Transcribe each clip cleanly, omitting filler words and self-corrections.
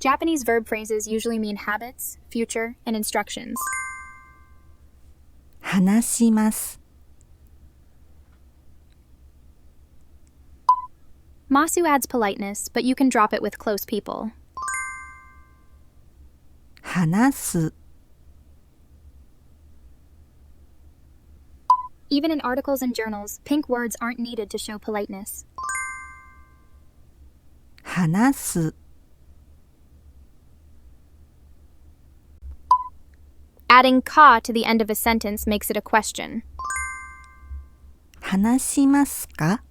Japanese verb phrases usually mean habits, future, and instructions. 話します。Masu adds politeness, but you can drop it with close people. 話す。Even in articles and journals, pink words aren't needed to show politeness. 話す。Adding ka to the end of a sentence makes it a question. 話しますか？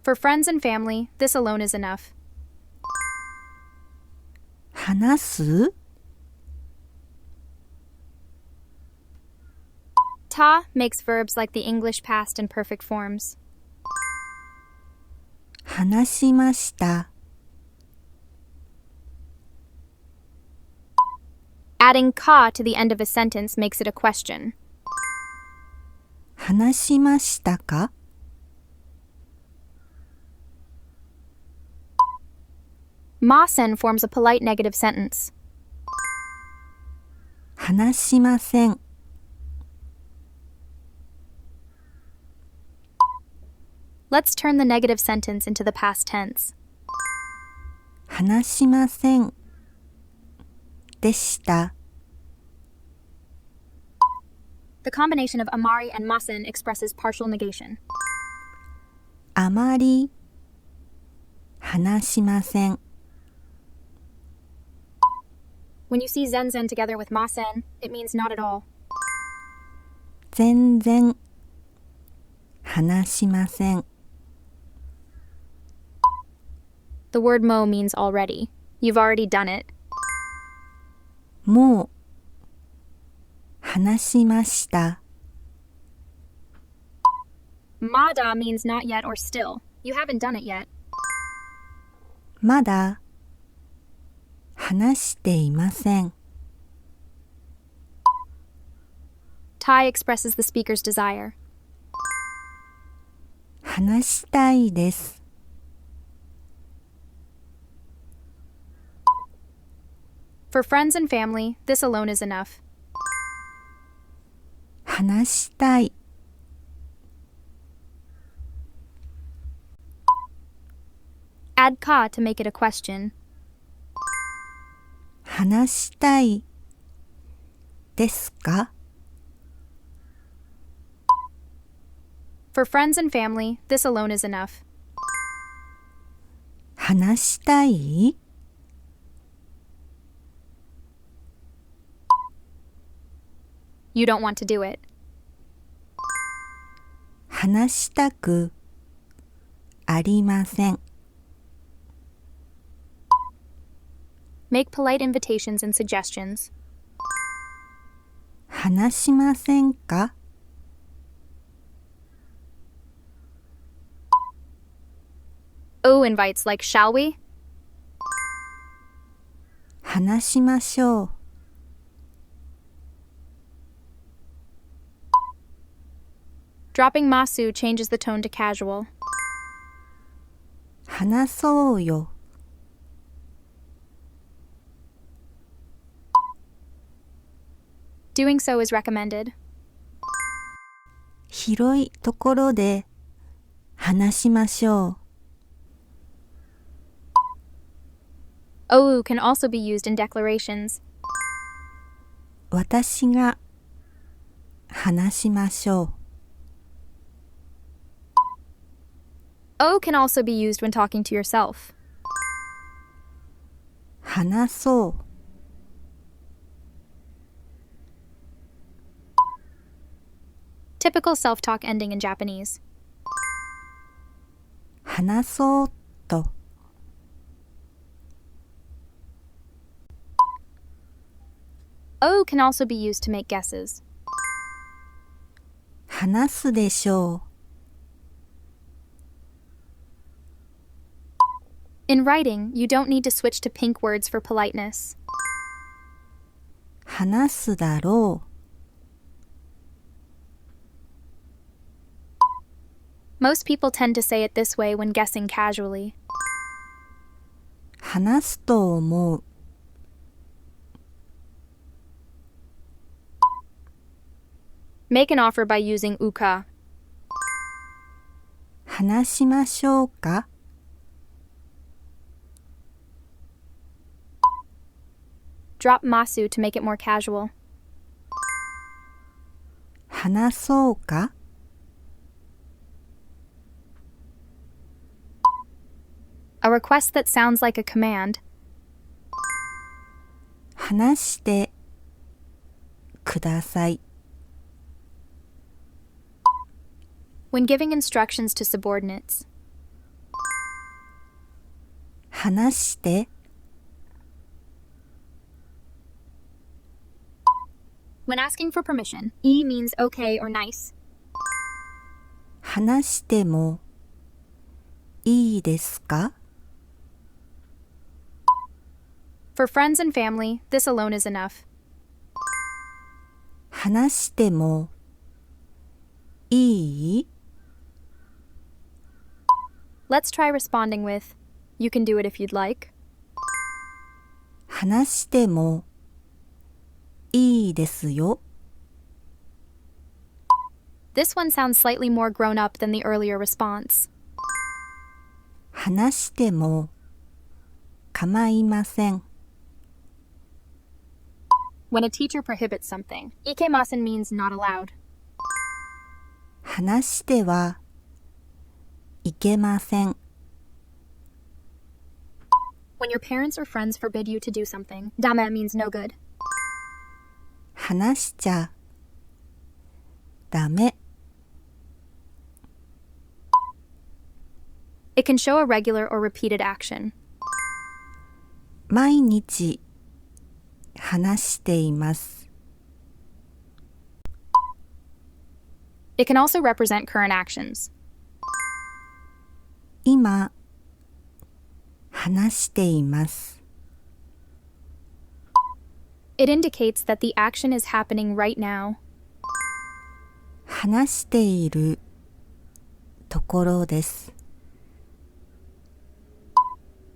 For friends and family, this alone is enough. 話す？ Ta makes verbs like the English past and perfect forms. 話しました。Adding ka to the end of a sentence makes it a question. 話しましたか？ Ma-sen forms a polite negative sentence. 話しません。Let's turn the negative sentence into the past tense. 話しません。でした。The combination of amari and masen expresses partial negation. あまり話しません。When you see zen-zen together with masen, it means not at all. 全然話しません。The word mo means already. You've already done it. もう話しました。Mada means not yet or still. You haven't done it yet. まだ話していません。Tai expresses the speaker's desire. 話したいです。For friends and family, this alone is enough. 話したい。Add ka to make it a question. 話したいですか？ For friends and family, this alone is enough. 話したい？ You don't want to do it. 話したくありません。Make polite invitations and suggestions. 話しませんか？ O invites like shall we? 話しましょう。Dropping masu changes the tone to casual. 話そうよ。Doing so is recommended. 広いところで話しましょう。O can also be used in declarations. 私が話しましょう。O can also be used when talking to yourself. 話そう。Typical self-talk ending in Japanese. 話そうと。O can also be used to make guesses. 話すでしょう。In writing, you don't need to switch to pink words for politeness. 話すだろう。Most people tend to say it this way when guessing casually. 話すと思う。Make an offer by using uka. 話しましょうか。Drop masu to make it more casual. 話そうか。A request that sounds like a command. 話してください。When giving instructions to subordinates. 話して。When asking for permission, E means okay or nice. 話してもいいですか。For friends and family, this alone is enough. 話してもいい。 Let's try responding with, you can do it if you'd like. 話してもいいですよ。 This one sounds slightly more grown up than the earlier response. 話しても構いません。 When a teacher prohibits something, ikemasen means not allowed. 話してはいけません。 When your parents or friends forbid you to do something, dame means no good. 話しちゃダメ。 It can show a regular or repeated action. 毎日話しています。 It can also represent current actions. 今話しています。 It indicates that the action is happening right now. 話しているところです。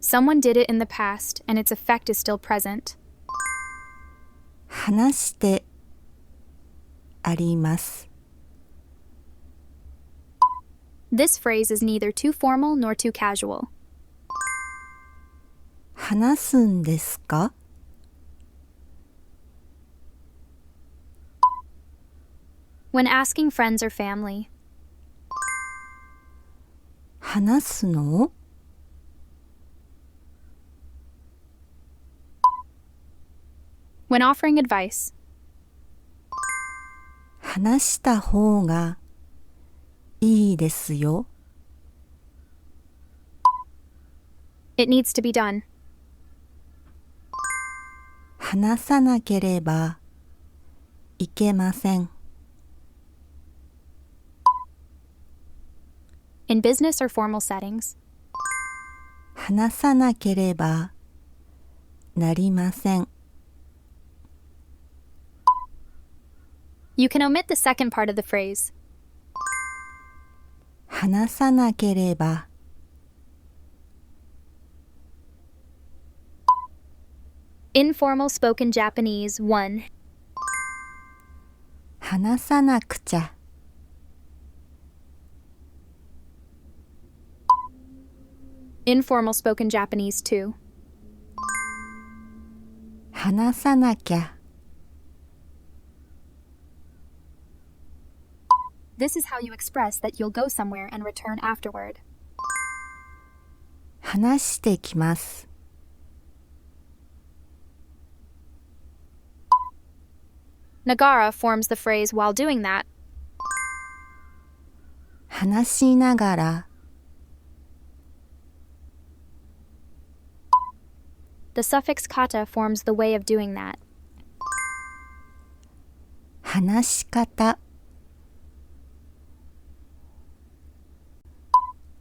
Someone did it in the past, and its effect is still present. 話してあります。 This phrase is neither too formal nor too casual. 話すんですか。 When asking friends or family. 話すの。 When offering advice. 話した方がいいですよ。 It needs to be done. 話さなければいけません。 In business or formal settings. 話さなければなりません。 You can omit the second part of the phrase. 話さなければ。 Informal spoken Japanese 1. 話さなくちゃ。 Informal spoken Japanese 2. 話さなきゃ。 This is how you express that you'll go somewhere and return afterward. 話してきます。 Nagara forms the phrase while doing that. 話しながら。 The suffix kata forms the way of doing that. 話し方。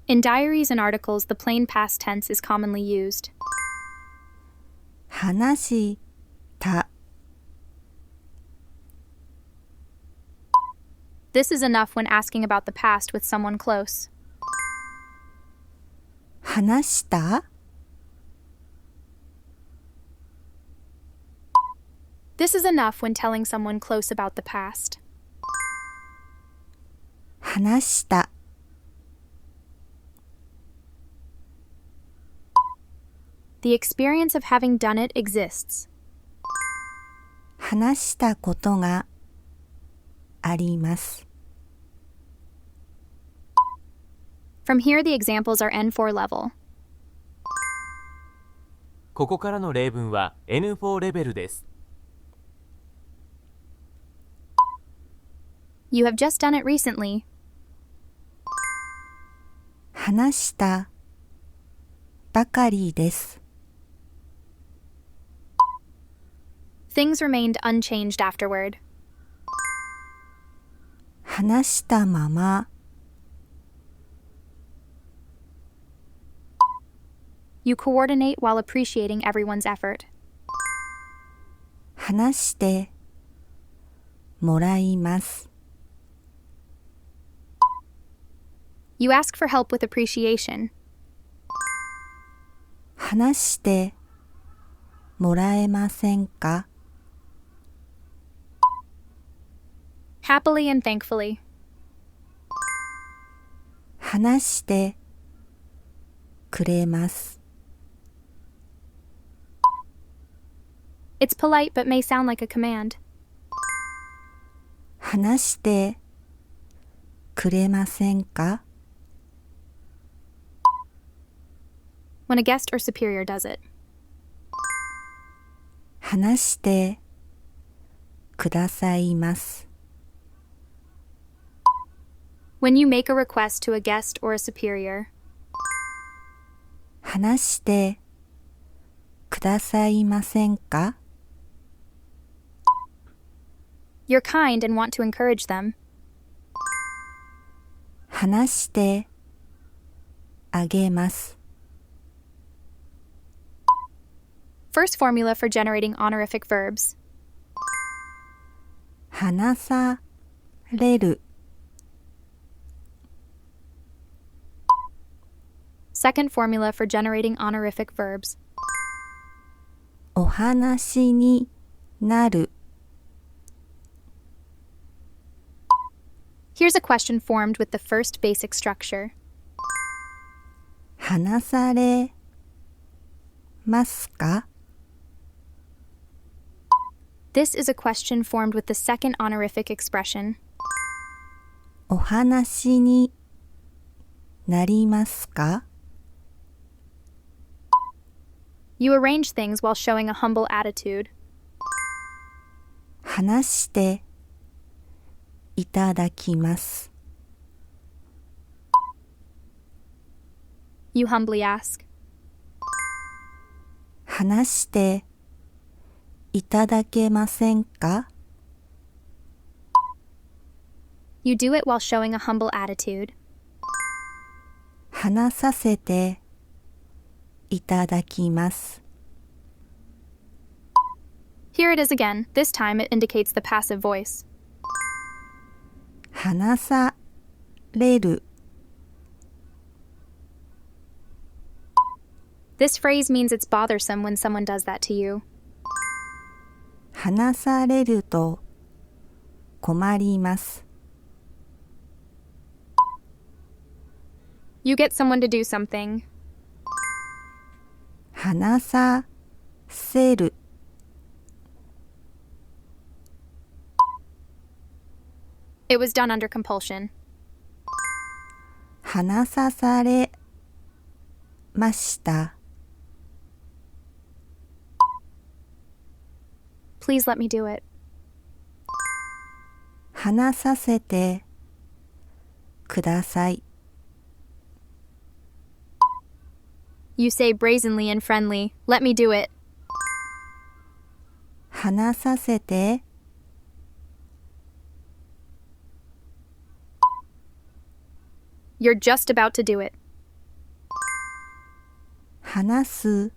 In diaries and articles, the plain past tense is commonly used. 話した。 This is enough when asking about the past with someone close. 話した This is enough when telling someone close about the past. 話した The experience of having done it exists. 話したことがあります。From here, the examples are N4 level. ここからの例文は N4 レベルです。You have just done it recently. 話したばかりです。Things remained unchanged afterward. 話したまま You coordinate while appreciating everyone's effort. 話してもらいます。You ask for help with appreciation. 話してもらえませんか Happily and thankfully. 話してくれます。It's polite but may sound like a command. 話してくれませんか When a guest or superior does it. 話してくださいます。When you make a request to a guest or a superior. 話してくださいませんか You're kind and want to encourage them. 話してあげます。First formula for generating honorific verbs. 話される Second formula for generating honorific verbs. お話になる Here's a question formed with the first basic structure. 話されますか This is a question formed with the second honorific expression. お話になりますか You arrange things while showing a humble attitude. 話していただきます。You humbly ask. 話していただけませんか You do it while showing a humble attitude. 話させていただきます。Here it is again. This time it indicates the passive voice. 話される This phrase means it's bothersome when someone does that to you. 話されると困ります。You get someone to do something. 話させる It was done under compulsion. 話さされました。Please let me do it. 話させてください。You say brazenly and friendly, let me do it. 話させて You're just about to do it. 話す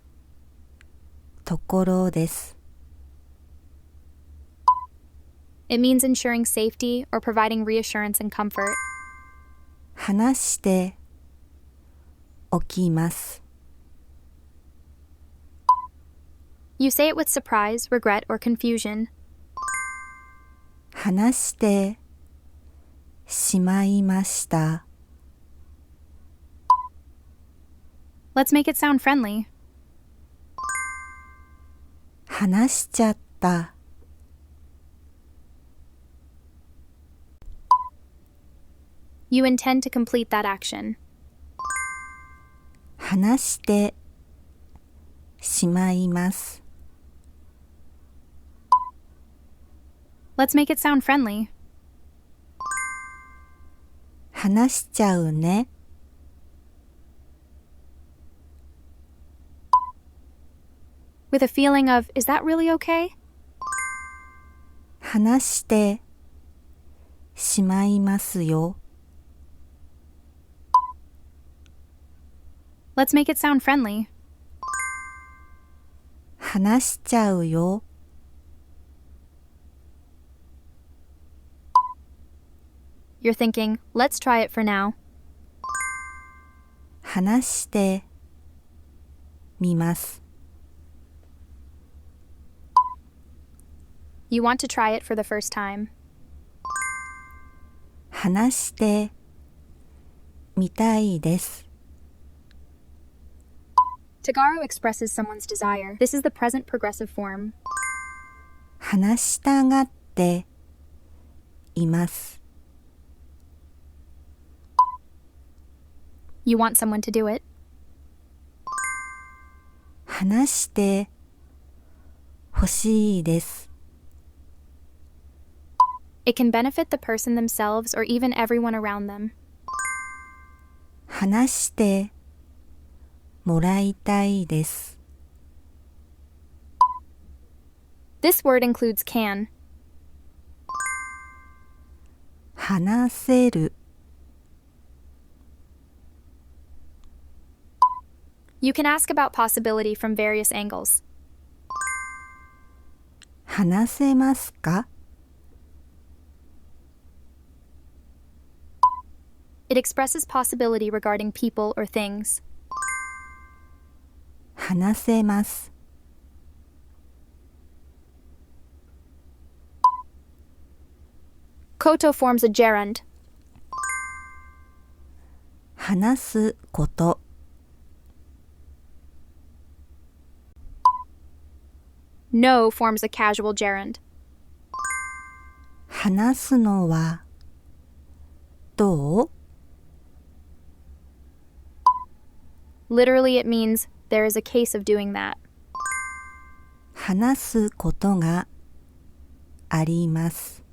ところです。It means ensuring safety or providing reassurance and comfort. 話して起きます。You say it with surprise, regret, or confusion. 話してしまいました。Let's make it sound friendly. 話しちゃった。You intend to complete that action. 話してしまいます。Let's make it sound friendly. 話しちゃうね。With a feeling of, is that really okay? 話してしまいますよ。Let's make it sound friendly. 話しちゃうよ。You're thinking, let's try it for now. 話してみます。You want to try it for the first time. 話してみたいです。Tagaro expresses someone's desire. This is the present progressive form. 話したがっています。You want someone to do it. 話してほしいです。It can benefit the person themselves or even everyone around them. 話してもらいたいです。This word includes can. 話せる。You can ask about possibility from various angles. 話せますか？ It expresses possibility regarding people or things. 話せます。Koto forms a gerund. 話すこと。No forms a casual gerund. 話すのはどう？ Literally, it means there is a case of doing that. 話すことがあります。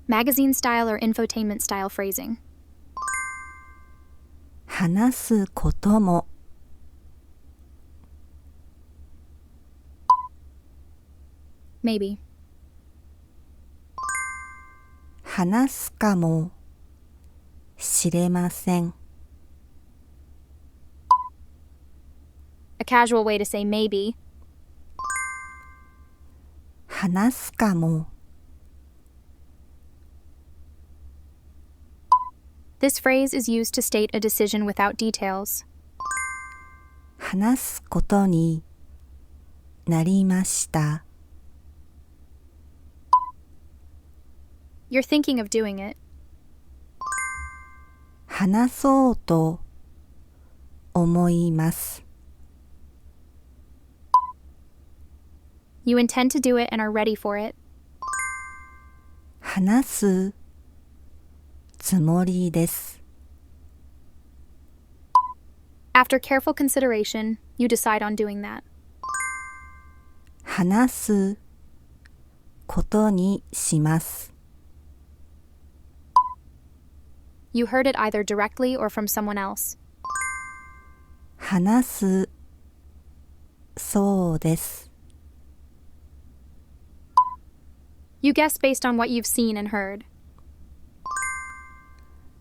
Magazine style or infotainment style phrasing. 話すことも。Maybe. 話すかもしれません。A casual way to say maybe. 話すかも。This phrase is used to state a decision without details. 話すことになりました。You're thinking of doing it. 話そうと思います。You intend to do it and are ready for it. 話すつもりです。After careful consideration, you decide on doing that. 話すことにします。You heard it either directly or from someone else. 話すそうです。You guess based on what you've seen and heard.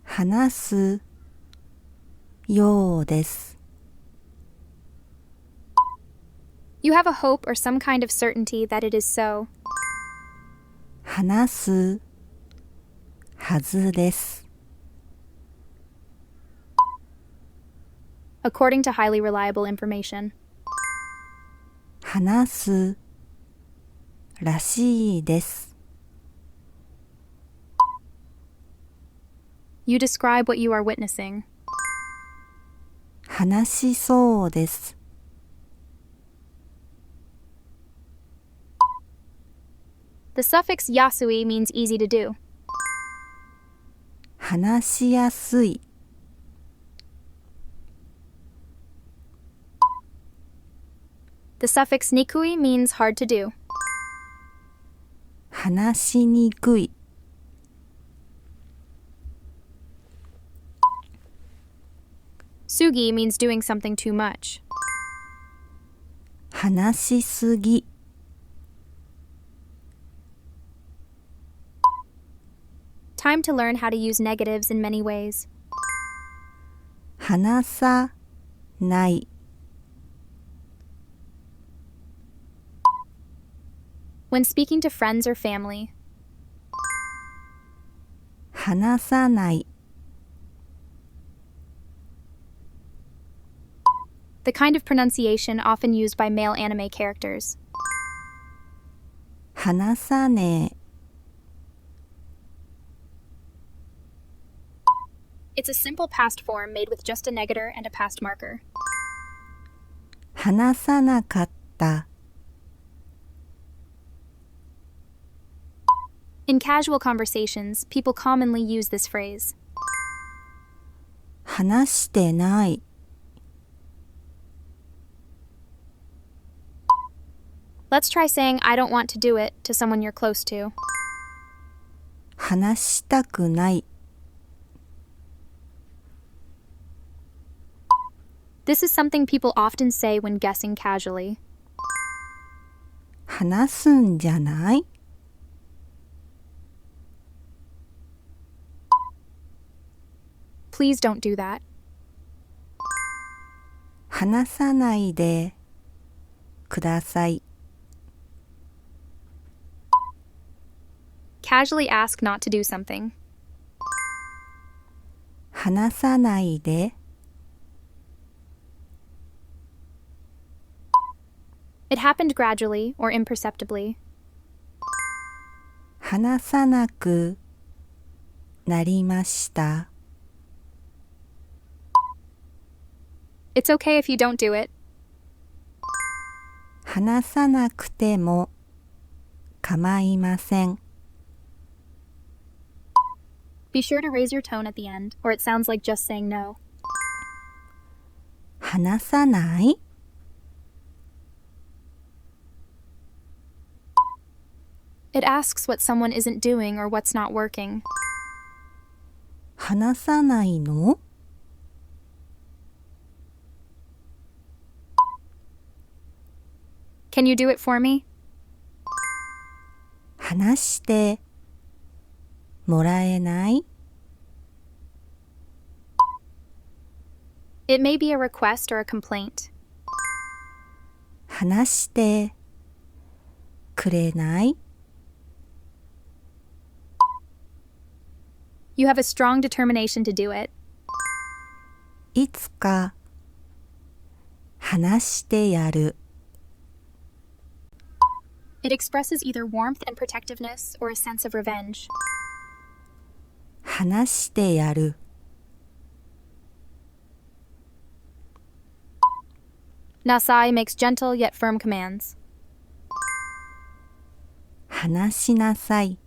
話すようです。You have a hope or some kind of certainty that it is so. 話すはずです。according to highly reliable information. 話すらしいです。You describe what you are witnessing. 話しそうです。The suffix yasui means easy to do. 話しやすい。The suffix nikui means hard to do. 話しにくい。Sugi means doing something too much. 話しすぎ。Time to learn how to use negatives in many ways. 話さない。When speaking to friends or family. 話さない。The kind of pronunciation often used by male anime characters. 話さねえ。It's a simple past form made with just a negator and a past marker. 話さなかった。In casual conversations, people commonly use this phrase. 話してない。Let's try saying I don't want to do it to someone you're close to. 話したくない。This is something people often say when guessing casually. 話すんじゃない？ Please don't do that. 話さないでください。Casually ask not to do something. 話さないで。It happened gradually or imperceptibly. 話さなくなりました。It's okay if you don't do it. 話さなくても構いません。Be sure to raise your tone at the end, or it sounds like just saying no. 話さない？ It asks what someone isn't doing or what's not working. 話さないの？ Can you do it for me? 話してもらえない？ It may be a request or a complaint. 話してくれない？ You have a strong determination to do it. いつか話してやる。It expresses either warmth and protectiveness or a sense of revenge. 話してやる。Nasai makes gentle yet firm commands. 話しなさい。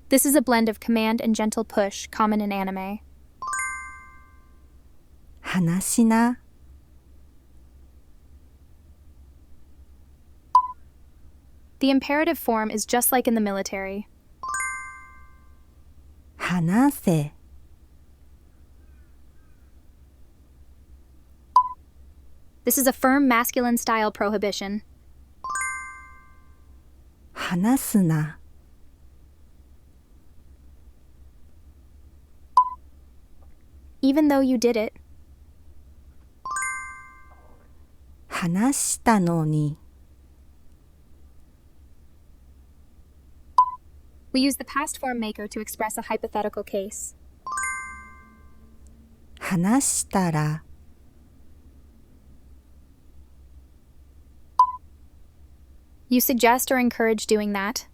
This is a blend of command and gentle push common in anime. 話しな。The imperative form is just like in the military. 話せ。This is a firm masculine style prohibition. 話すな。Even though you did it. 話したのに。We use the past form maker to express a hypothetical case. 話したら You suggest or encourage doing that.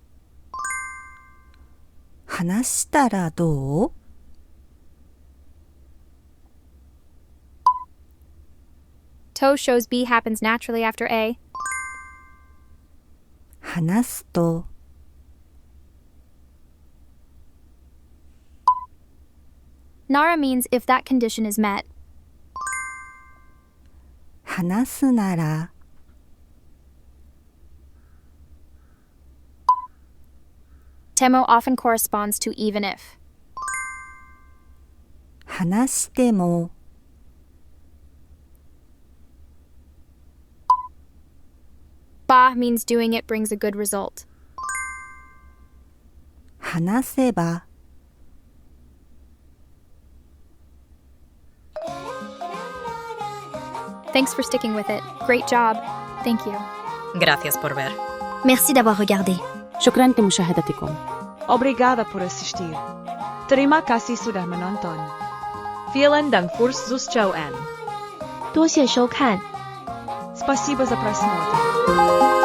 話したらどう To shows B happens naturally after A. 話すと Nara means if that condition is met. 話すなら Temo often corresponds to even if. 話しても Ba means doing it brings a good result. 話せば Thanks for sticking with it. Great job. Thank you. Gracias por ver. Merci d'avoir regardé. شكرا لمشاهدتكم. Obrigada por assistir. Terima kasih sudah menonton. Vielen Dank fürs Zuschauen. 多谢收看。 Спасибо за просмотр.